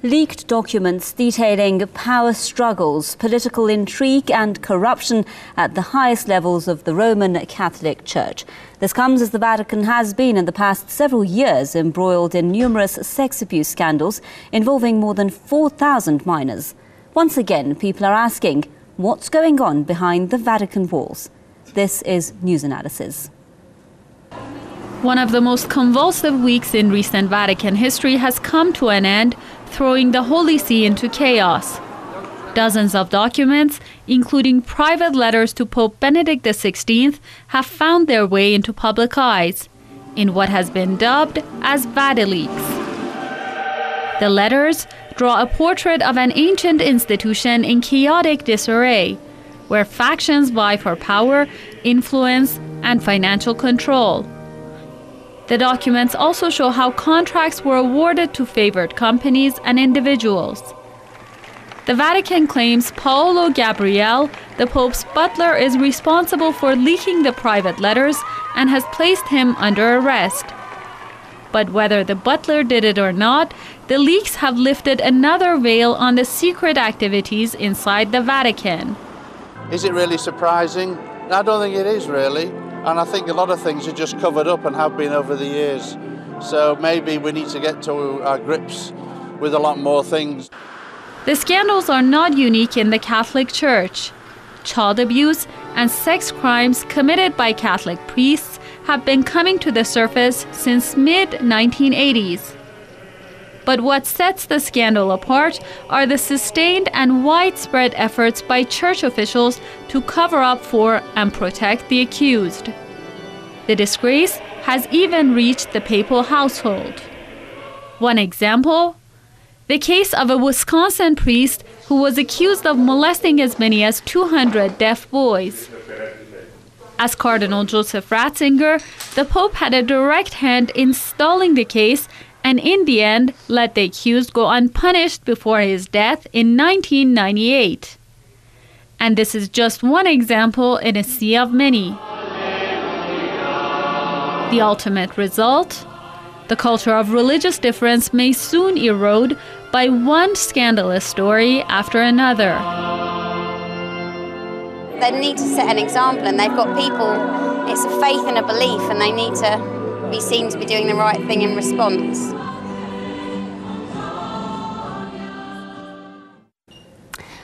leaked documents detailing power struggles, political intrigue and corruption at the highest levels of the Roman Catholic Church. This comes as the Vatican has been in the past several years embroiled in numerous sex abuse scandals involving more than 4,000 minors. Once again, people are asking, what's going on behind the Vatican walls? This is News Analysis. One of the most convulsive weeks in recent Vatican history has come to an end, throwing the Holy See into chaos. Dozens of documents, including private letters to Pope Benedict XVI, have found their way into public eyes, in what has been dubbed as VatiLeaks. The letters draw a portrait of an ancient institution in chaotic disarray, where factions vie for power, influence, and financial control. The documents also show how contracts were awarded to favored companies and individuals. The Vatican claims Paolo Gabriele, the Pope's butler, is responsible for leaking the private letters and has placed him under arrest. But whether the butler did it or not, the leaks have lifted another veil on the secret activities inside the Vatican. Is it really surprising? I don't think it is really. And I think a lot of things are just covered up and have been over the years. So maybe we need to get to our grips with a lot more things. The scandals are not unique in the Catholic Church. Child abuse and sex crimes committed by Catholic priests have been coming to the surface since mid-1980s. But what sets the scandal apart are the sustained and widespread efforts by church officials to cover up for and protect the accused. The disgrace has even reached the papal household. One example, the case of a Wisconsin priest who was accused of molesting as many as 200 deaf boys. As Cardinal Joseph Ratzinger, the Pope had a direct hand in stalling the case and in the end let the accused go unpunished before his death in 1998. And this is just one example in a sea of many. The ultimate result? The culture of religious difference may soon erode by one scandalous story after another. They need to set an example, and they've got people, it's a faith and a belief, and they need to be seen to be doing the right thing in response.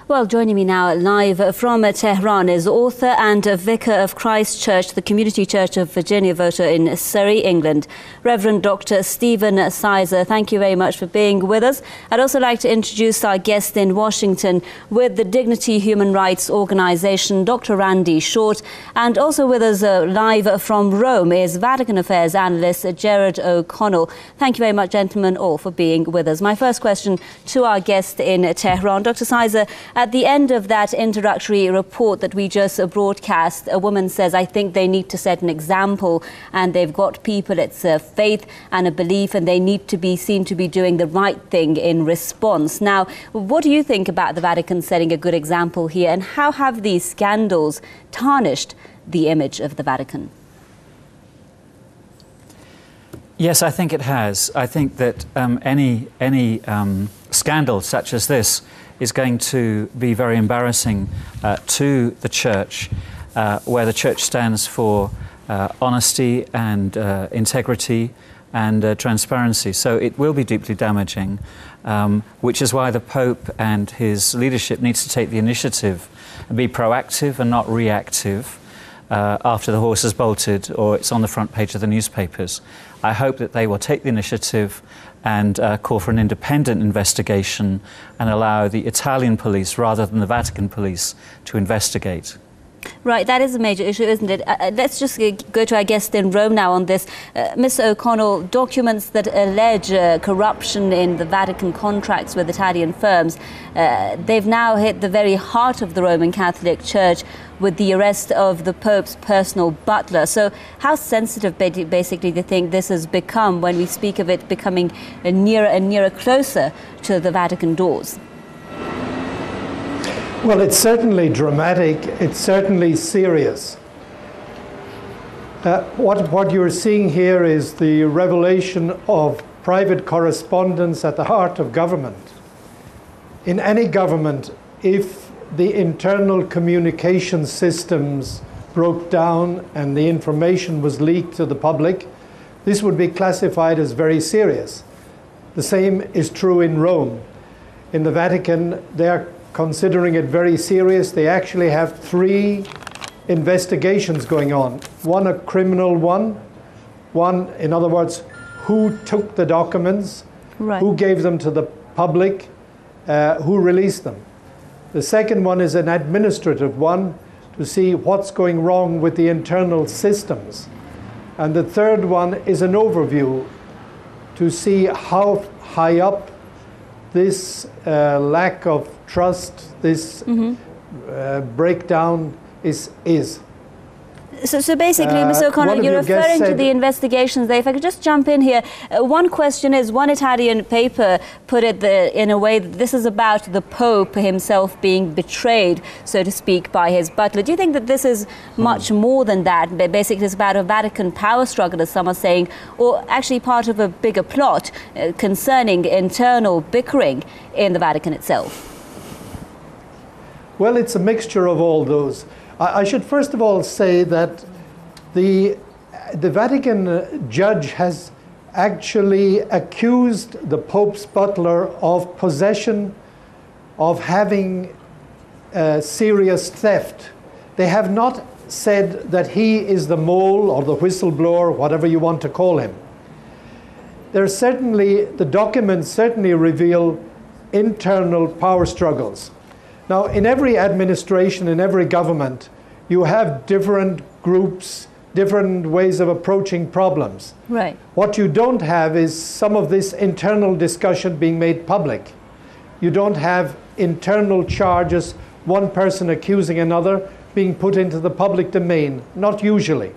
Well, joining me now live from Tehran is author and vicar of Christ Church, the Community Church of Virginia voter in Surrey, England, Reverend Dr. Stephen Sizer. Thank you very much for being with us. I'd also like to introduce our guest in Washington with the Dignity Human Rights Organization, Dr. Randy Short, and also with us live from Rome is Vatican Affairs analyst Gerard O'Connell. Thank you very much, gentlemen, all for being with us. My first question to our guest in Tehran, Dr. Sizer. At the end of that introductory report that we just broadcast, a woman says, I think they need to set an example, and they've got people, it's a faith and a belief, and they need to be seen to be doing the right thing in response. Now, what do you think about the Vatican setting a good example here, and how have these scandals tarnished the image of the Vatican? Yes, I think it has. I think that any scandal such as this is going to be very embarrassing to the Church, where the Church stands for honesty and integrity and transparency. So it will be deeply damaging, which is why the Pope and his leadership needs to take the initiative and be proactive and not reactive after the horse has bolted or it's on the front page of the newspapers. I hope that they will take the initiative and call for an independent investigation and allow the Italian police rather than the Vatican police to investigate. Right, that is a major issue, isn't it? Let's just go to our guest in Rome now on this. Mr. O'Connell, documents that allege corruption in the Vatican contracts with Italian firms, they've now hit the very heart of the Roman Catholic Church with the arrest of the Pope's personal butler. So how sensitive basically do you think this has become when we speak of it becoming nearer and nearer closer to the Vatican doors? Well, it's certainly dramatic, it's certainly serious. What you're seeing here is the revelation of private correspondence at the heart of government. in any government, if the internal communication systems broke down and the information was leaked to the public, this would be classified as very serious. The same is true in Rome. In the Vatican, they are considering it very serious. They actually have 3 investigations going on. One a criminal one, in other words, who took the documents, Right. who gave them to the public, who released them. The second one is an administrative one to see what's going wrong with the internal systems. And the third one is an overview to see how high up this lack of trust, this breakdown is. So basically, Mr. O'Connor, you're referring to the investigations there. If I could just jump in here. One question is, one Italian paper put it in a way that this is about the Pope himself being betrayed, so to speak, by his butler. Do you think that this is much more than that? Basically, it's about a Vatican power struggle, as some are saying, or actually part of a bigger plot concerning internal bickering in the Vatican itself? Well, it's a mixture of all those. I should first of all say that the Vatican judge has actually accused the Pope's butler of possession of having serious theft. They have not said that he is the mole or the whistleblower, whatever you want to call him. The documents certainly reveal internal power struggles. Now, in every administration, in every government, you have different groups, different ways of approaching problems. Right. What you don't have is some of this internal discussion being made public. You don't have internal charges, one person accusing another, being put into the public domain. Not usually.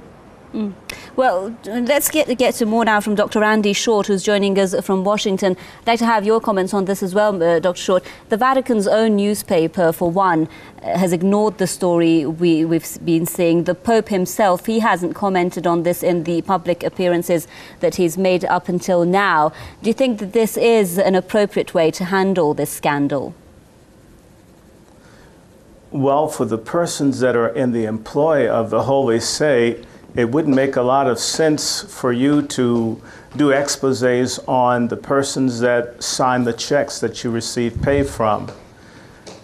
Well, let's get to more now from Dr. Andy Short, who's joining us from Washington. I'd like to have your comments on this as well, Dr. Short. The Vatican's own newspaper, for one, has ignored the story we've been seeing. The Pope himself, he hasn't commented on this in the public appearances that he's made up until now. Do you think that this is an appropriate way to handle this scandal? Well, for the persons that are in the employ of the Holy See, it wouldn't make a lot of sense for you to do exposés on the persons that sign the checks that you receive pay from.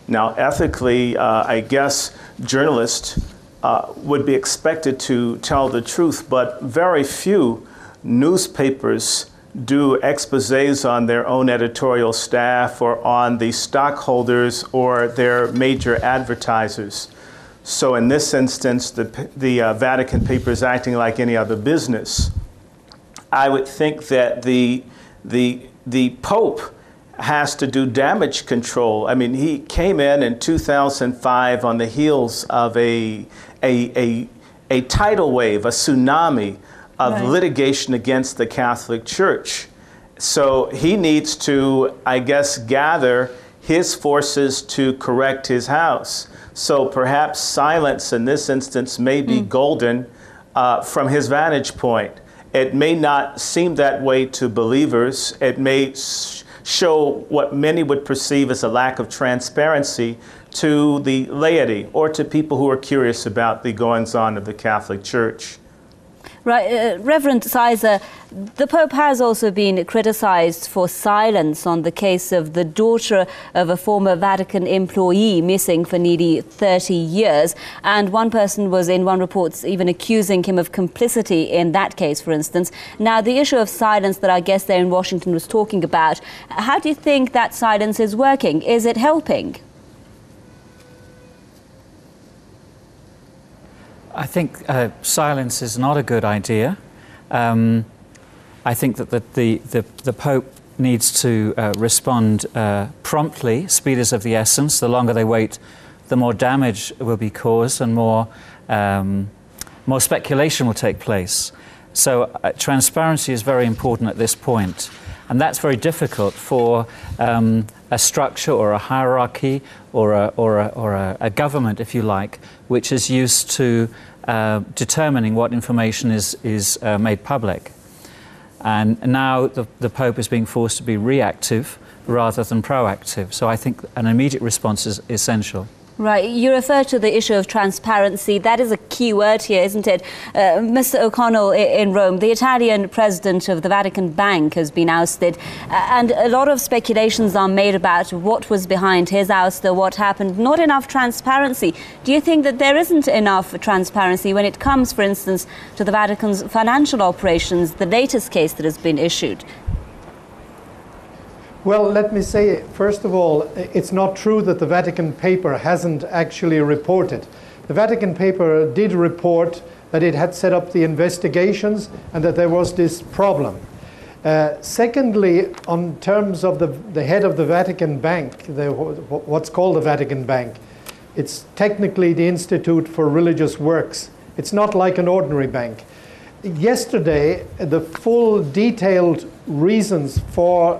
Now, ethically, I guess journalists would be expected to tell the truth, but very few newspapers do exposés on their own editorial staff or on the stockholders or their major advertisers. So in this instance, the Vatican paper is acting like any other business. I would think that the Pope has to do damage control. I mean, he came in 2005 on the heels of a tidal wave, a tsunami of litigation against the Catholic Church. So he needs to, I guess, gather his forces to correct his house. So perhaps silence in this instance may be golden from his vantage point. It may not seem that way to believers. It may show what many would perceive as a lack of transparency to the laity or to people who are curious about the goings-on of the Catholic Church. Right, Reverend Sizer, the Pope has also been criticised for silence on the case of the daughter of a former Vatican employee missing for nearly 30 years. And one person was in one report even accusing him of complicity in that case, for instance. Now, the issue of silence that our guest there in Washington was talking about, how do you think that silence is working? Is it helping? I think silence is not a good idea. I think that the Pope needs to respond promptly. Speed is of the essence. The longer they wait, the more damage will be caused and more speculation will take place. So transparency is very important at this point. And that's very difficult for a structure or a hierarchy or a government, if you like, which is used to determining what information is made public. And now the Pope is being forced to be reactive rather than proactive. So I think an immediate response is essential. Right. You refer to the issue of transparency. That is a key word here, isn't it? Mr. O'Connell in Rome, the Italian president of the Vatican Bank has been ousted, and a lot of speculations are made about what was behind his ouster, what happened. Not enough transparency. Do you think that there isn't enough transparency when it comes, for instance, to the Vatican's financial operations, the latest case that has been issued? Well, let me say, first of all, it's not true that the Vatican paper hasn't actually reported. The Vatican paper did report that it had set up the investigations and that there was this problem. Secondly, on terms of the head of the Vatican Bank, what's called the Vatican Bank, it's technically the Institute for Religious Works. It's not like an ordinary bank. Yesterday, the full detailed reasons for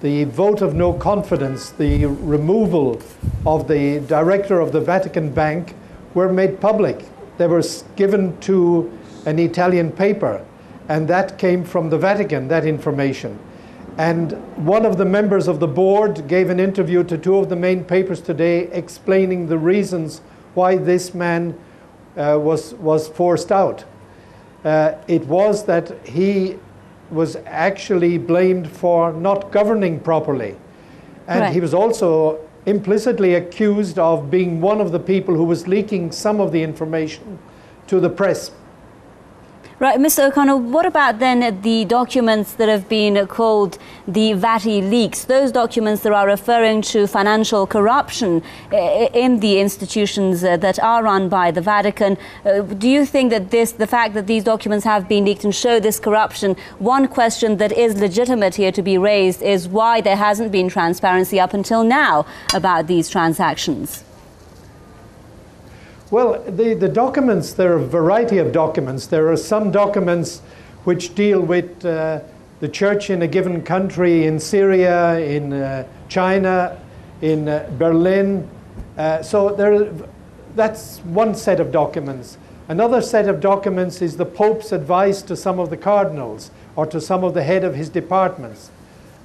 the vote of no confidence, the removal of the director of the Vatican Bank, were made public. They were given to an Italian paper, and that came from the Vatican, that information. And one of the members of the board gave an interview to two of the main papers today explaining the reasons why this man was forced out. It was that he was actually blamed for not governing properly. And right. He was also implicitly accused of being one of the people who was leaking some of the information to the press. Right, Mr. O'Connell, what about then the documents that have been called the Vati leaks? Those documents that are referring to financial corruption in the institutions that are run by the Vatican. Do you think that the fact that these documents have been leaked and show this corruption, one question that is legitimate here to be raised is why there hasn't been transparency up until now about these transactions? Well, the documents, there are a variety of documents. There are some documents which deal with the church in a given country, in Syria, in China, in Berlin. That's one set of documents. Another set of documents is the Pope's advice to some of the cardinals or to some of the head of his departments.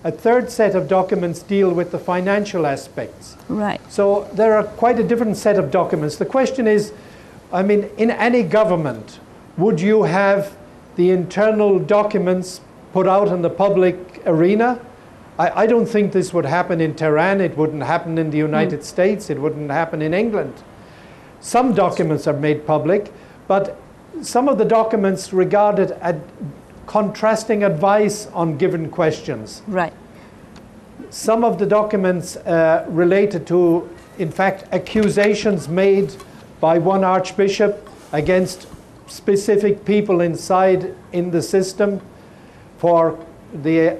A third set of documents deal with the financial aspects. Right. So there are quite a different set of documents. The question is, I mean, in any government, would you have the internal documents put out in the public arena? I don't think this would happen in Tehran. It wouldn't happen in the United States. It wouldn't happen in England. Some documents are made public, but some of the documents regarded contrasting advice on given questions. Right. Some of the documents related to, in fact, accusations made by one archbishop against specific people in the system for the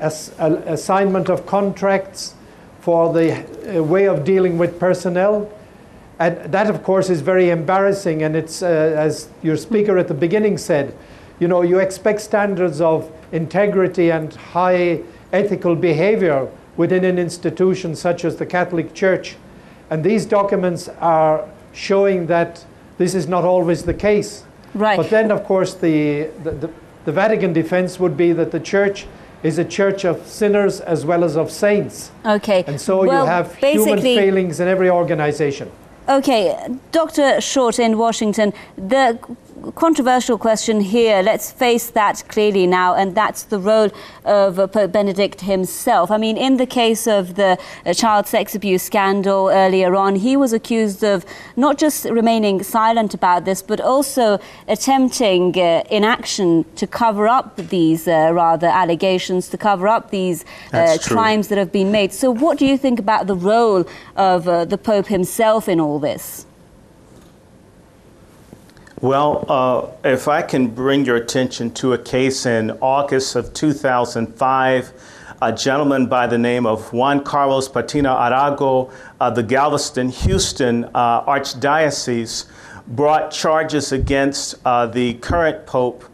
assignment of contracts, for the way of dealing with personnel. And that, of course, is very embarrassing. And it's, as your speaker at the beginning said, you know, you expect standards of integrity and high ethical behavior within an institution such as the Catholic Church. And these documents are showing that this is not always the case. Right. But then, of course, the Vatican defense would be that the Church is a church of sinners as well as of saints. Okay. And so you have human failings in every organization. Okay, Dr. Short in Washington, the controversial question here, let's face that clearly now, and that's the role of Pope Benedict himself. I mean, in the case of the child sex abuse scandal earlier on, he was accused of not just remaining silent about this, but also attempting inaction to cover up these rather allegations, to cover up these crimes that have been made. So what do you think about the role of the Pope himself in all this? Well, if I can bring your attention to a case in August of 2005, a gentleman by the name of Juan Carlos Patina Arago, the Galveston, Houston Archdiocese, brought charges against the current Pope,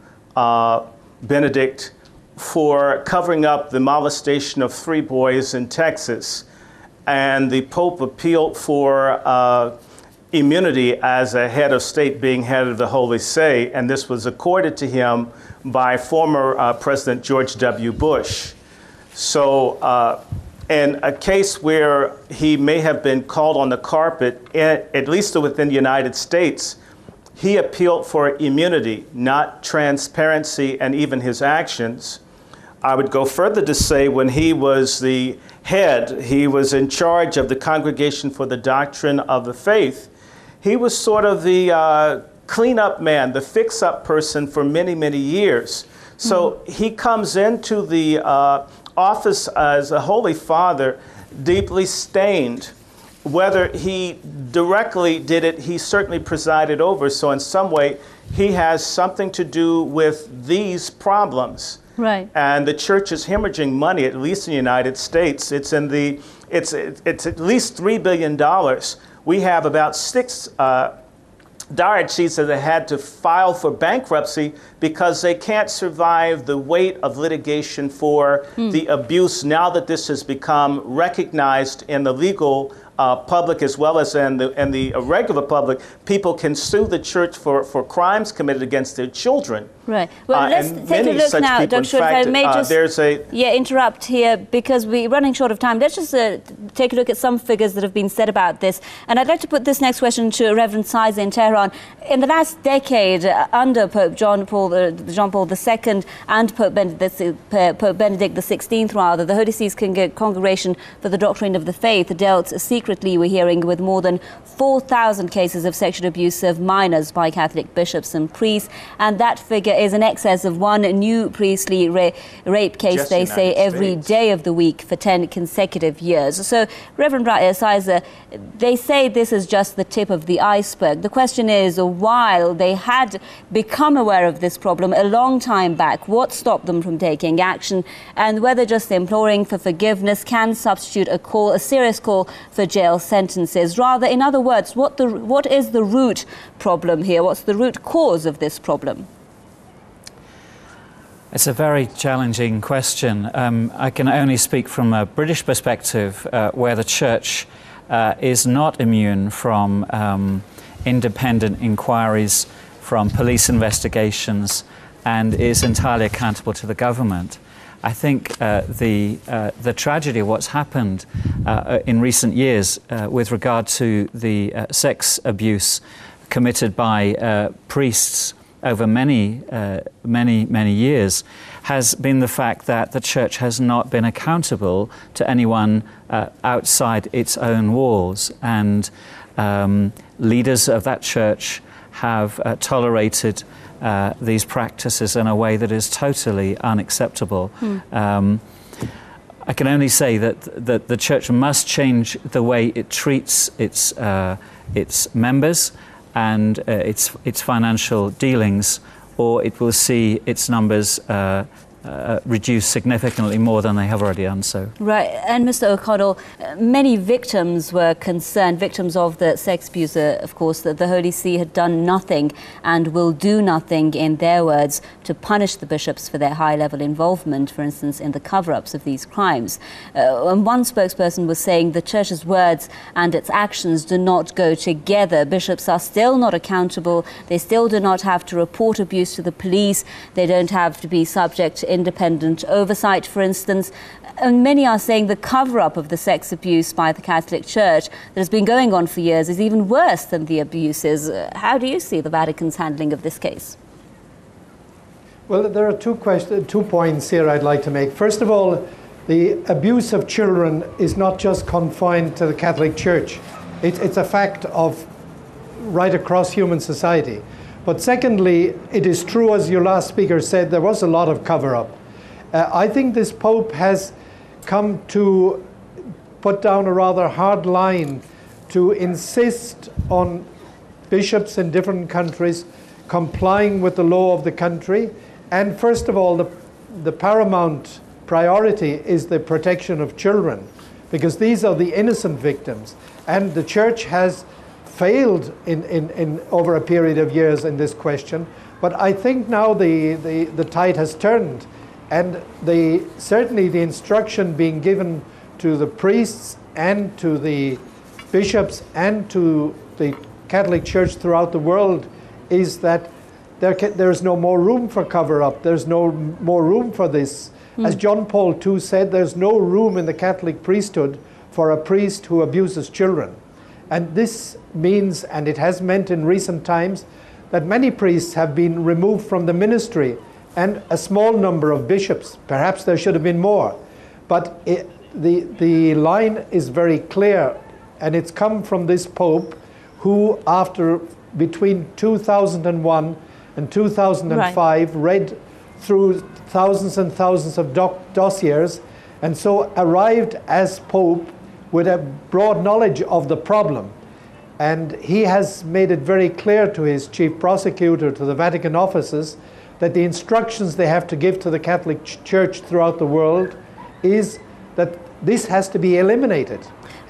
Benedict, for covering up the molestation of 3 boys in Texas. And the Pope appealed for immunity as a head of state, being head of the Holy See, and this was accorded to him by former President George W. Bush. So in a case where he may have been called on the carpet, at least within the United States, he appealed for immunity, not transparency and even his actions. I would go further to say when he was the head, he was in charge of the Congregation for the Doctrine of the Faith. He was sort of the cleanup man, the fix-up person for many, many years. So he comes into the office as a Holy Father deeply stained. Whether he directly did it, he certainly presided over. So in some way, he has something to do with these problems. Right. And the church is hemorrhaging money, at least in the United States. It's at least $3 billion. We have about 6 dioceses that have had to file for bankruptcy because they can't survive the weight of litigation for the abuse now that this has become recognized in the legal public as well as in the regular public. People can sue the church for crimes committed against their children. Right. Well, let's take a look now, Dr. If I may just interrupt here because we're running short of time. Let's just take a look at some figures that have been said about this. And I'd like to put this next question to Reverend Sizer in Tehran. In the last decade, under Pope John Paul II and Pope Benedict XVI, rather, the Holy See's Congregation for the Doctrine of the Faith dealt secretly, we're hearing, with more than 4,000 cases of sexual abuse of minors by Catholic bishops and priests, and that figure is in excess of 1 new priestly rape case, just they say, every day of the week for 10 consecutive years. So, Reverend Sizer, they say this is just the tip of the iceberg. The question is, while they had become aware of this problem a long time back, what stopped them from taking action, and whether just imploring for forgiveness can substitute a serious call for jail sentences? Rather, in other words, what is the root problem here? What's the root cause of this problem? It's a very challenging question. I can only speak from a British perspective, where the Church is not immune from independent inquiries, from police investigations, and is entirely accountable to the government. I think the tragedy of what's happened in recent years with regard to the sex abuse committed by priests over many years has been the fact that the Church has not been accountable to anyone outside its own walls, and leaders of that Church have tolerated these practices in a way that is totally unacceptable. I can only say that the Church must change the way it treats its members and its financial dealings, or it will see its numbers reduce significantly more than they have already done so. Right, and Mr. O'Connell, many victims were concerned, victims of the sex abuser, of course, that the Holy See had done nothing and will do nothing, in their words, to punish the bishops for their high-level involvement, for instance, in the cover-ups of these crimes. And one spokesperson was saying the Church's words and its actions do not go together. Bishops are still not accountable. They still do not have to report abuse to the police. They don't have to be subject to independent oversight, for instance. And many are saying the cover-up of the sex abuse by the Catholic Church that has been going on for years is even worse than the abuses. How do you see the Vatican's handling of this case? Well, there are two points here I'd like to make. First of all, the abuse of children is not just confined to the Catholic Church. It's a fact of right across human society. But secondly, it is true, as your last speaker said, there was a lot of cover-up. I think this Pope has come to put down a rather hard line to insist on bishops in different countries complying with the law of the country. And first of all, the paramount priority is the protection of children, because these are the innocent victims. And the Church has failed in over a period of years in this question, but I think now the tide has turned, and certainly the instruction being given to the priests and to the bishops and to the Catholic Church throughout the world is that there's no more room for cover-up. There's no more room for this. As John Paul II said, there's no room in the Catholic priesthood for a priest who abuses children. And this means, and it has meant in recent times, that many priests have been removed from the ministry, and a small number of bishops. Perhaps there should have been more. But the line is very clear, and it's come from this Pope who, between 2001 and 2005, read through thousands and thousands of dossiers, and so arrived as Pope with a broad knowledge of the problem. And he has made it very clear to his chief prosecutor, to the Vatican offices, that the instructions they have to give to the Catholic Church throughout the world is that this has to be eliminated.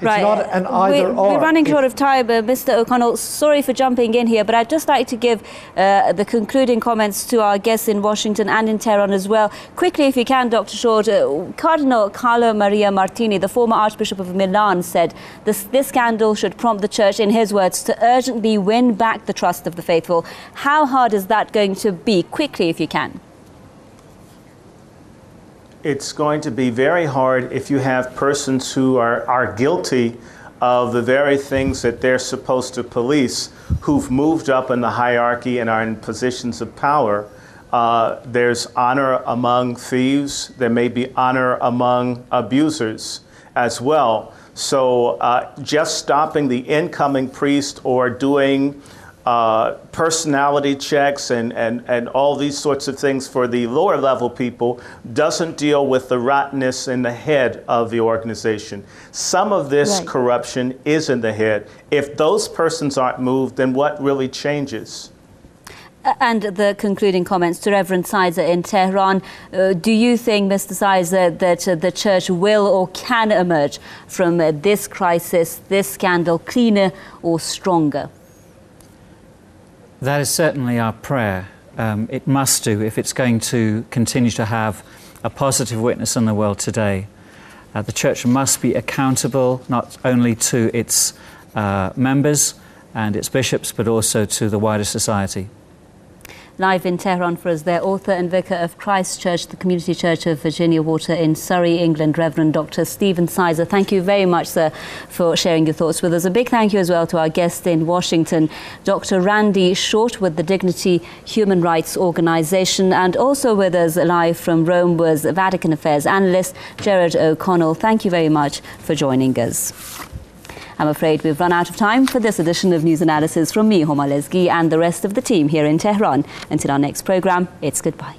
It's not an either-or. We're running short of time, Mr. O'Connell. Sorry for jumping in here, but I'd just like to give the concluding comments to our guests in Washington and in Tehran as well. Quickly, if you can, Dr. Short, Cardinal Carlo Maria Martini, the former Archbishop of Milan, said this scandal should prompt the Church, in his words, to urgently win back the trust of the faithful. How hard is that going to be? Quickly, if you can. It's going to be very hard if you have persons who are guilty of the very things that they're supposed to police, who've moved up in the hierarchy and are in positions of power. There's honor among thieves. There may be honor among abusers as well. So just stopping the incoming priest or doing personality checks and all these sorts of things for the lower level people doesn't deal with the rottenness in the head of the organization. Some of this corruption is in the head. If those persons aren't moved, then what really changes? And the concluding comments to Reverend Sizer in Tehran. Do you think, Mr. Sizer, that the Church will or can emerge from this crisis, this scandal, cleaner or stronger? That is certainly our prayer. It must do if it's going to continue to have a positive witness in the world today. The Church must be accountable not only to its members and its bishops, but also to the wider society. Live in Tehran for us there, author and vicar of Christ Church, the Community Church of Virginia Water in Surrey, England, Reverend Dr. Stephen Sizer. Thank you very much, sir, for sharing your thoughts with us. A big thank you as well to our guest in Washington, Dr. Randy Short with the Dignity Human Rights Organization, and also with us live from Rome was Vatican Affairs analyst Gerard O'Connell. Thank you very much for joining us. I'm afraid we've run out of time for this edition of News Analysis from me, Homa Lezgi, and the rest of the team here in Tehran. Until our next program, it's goodbye.